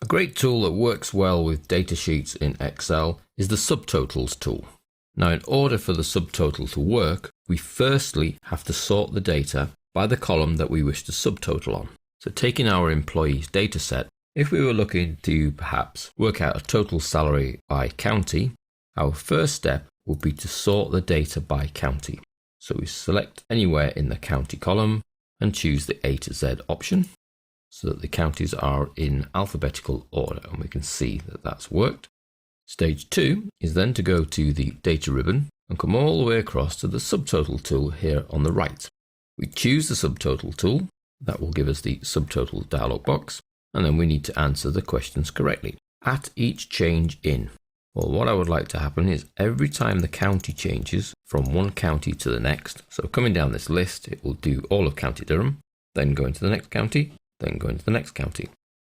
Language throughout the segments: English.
A great tool that works well with data sheets in Excel is the Subtotals tool. Now, in order for the subtotal to work, we firstly have to sort the data by the column that we wish to subtotal on. So taking our employees data set, if we were looking to perhaps work out a total salary by county, our first step would be to sort the data by county. So we select anywhere in the county column and choose the A to Z option so that the counties are in alphabetical order, and we can see that that's worked. Stage 2 is then to go to the data ribbon and come all the way across to the subtotal tool here on the right. We choose the subtotal tool, that will give us the subtotal dialog box, and then we need to answer the questions correctly. At each change in, well, what I would like to happen is every time the county changes from one county to the next, so coming down this list, it will do all of County Durham, then go into the next county, then go into the next county.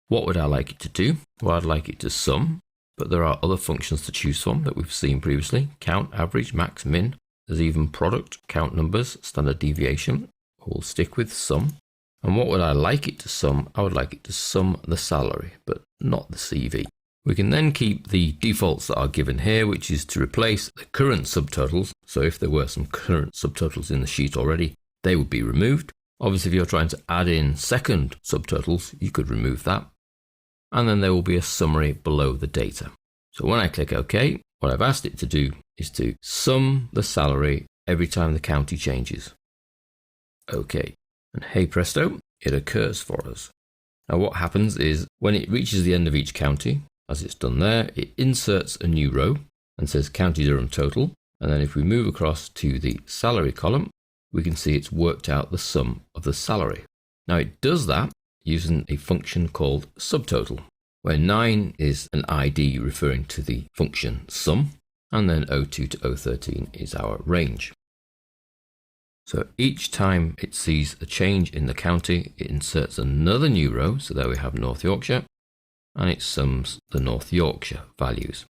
What would I like it to do? Well, I'd like it to sum, but there are other functions to choose from that we've seen previously. Count, average, max, min. There's even product, count numbers, standard deviation. We'll stick with sum. And what would I like it to sum? I would like it to sum the salary, but not the CV. We can then keep the defaults that are given here, which is to replace the current subtotals. So if there were some current subtotals in the sheet already, they would be removed. Obviously, if you're trying to add in second subtotals, you could remove that. And then there will be a summary below the data. So when I click OK, what I've asked it to do is to sum the salary every time the county changes. OK. And hey presto, it occurs for us. Now what happens is when it reaches the end of each county, as it's done there, it inserts a new row and says County Durham total. And then if we move across to the salary column, we can see it's worked out the sum of the salary. Now it does that using a function called subtotal, where 9 is an ID referring to the function sum, and then 02 to 013 is our range. So each time it sees a change in the county, it inserts another new row, so there we have North Yorkshire, and it sums the North Yorkshire values.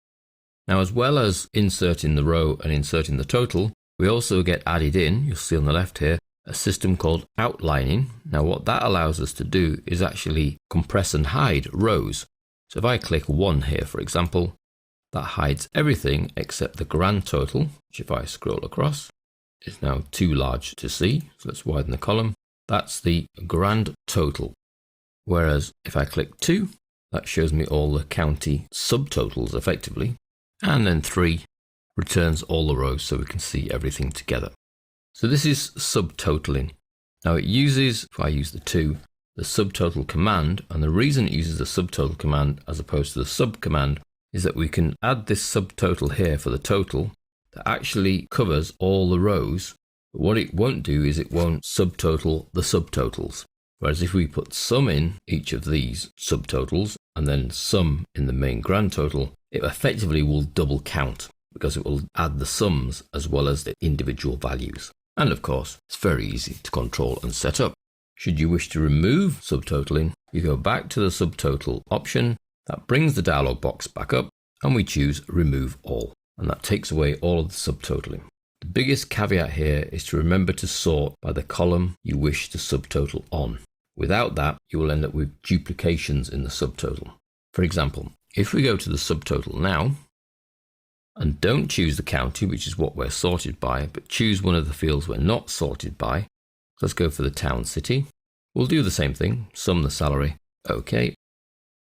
Now, as well as inserting the row and inserting the total, we also get added in, you'll see on the left here, a system called outlining. Now what that allows us to do is actually compress and hide rows. So if I click 1 here, for example, that hides everything except the grand total, which if I scroll across, is now too large to see. So let's widen the column. That's the grand total. Whereas if I click 2, that shows me all the county subtotals effectively. And then 3 returns all the rows so we can see everything together. So this is subtotaling. Now it uses, if I use the 2, the subtotal command, and the reason it uses the subtotal command as opposed to the sub command is that we can add this subtotal here for the total that actually covers all the rows. But what it won't do is it won't subtotal the subtotals. Whereas if we put sum in each of these subtotals and then sum in the main grand total, it effectively will double count because it will add the sums as well as the individual values. And of course, it's very easy to control and set up. Should you wish to remove subtotaling, you go back to the subtotal option, that brings the dialog box back up, and we choose remove all. And that takes away all of the subtotaling. The biggest caveat here is to remember to sort by the column you wish to subtotal on. Without that, you will end up with duplications in the subtotal. For example, if we go to the subtotal now, and don't choose the county, which is what we're sorted by, but choose one of the fields we're not sorted by. Let's go for the town city. We'll do the same thing, sum the salary. OK.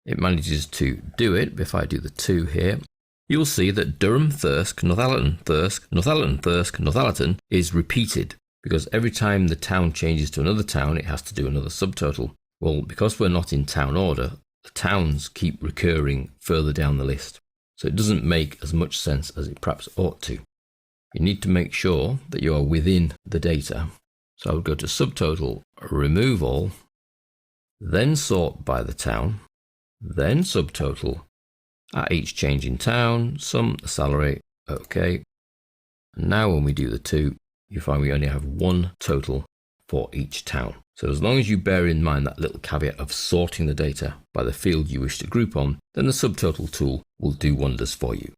It manages to do it. If I do the 2 here, you'll see that Durham, Thirsk, Northallerton, Thirsk, Northallerton, Thirsk, Northallerton is repeated because every time the town changes to another town, it has to do another subtotal. Well, because we're not in town order, the towns keep recurring further down the list. So it doesn't make as much sense as it perhaps ought to. You need to make sure that you are within the data. So I would go to subtotal, remove all, then sort by the town, then subtotal. At each change in town, sum the salary, OK. And now when we do the 2, you find we only have one total for each town. So as long as you bear in mind that little caveat of sorting the data by the field you wish to group on, then the subtotal tool will do wonders for you.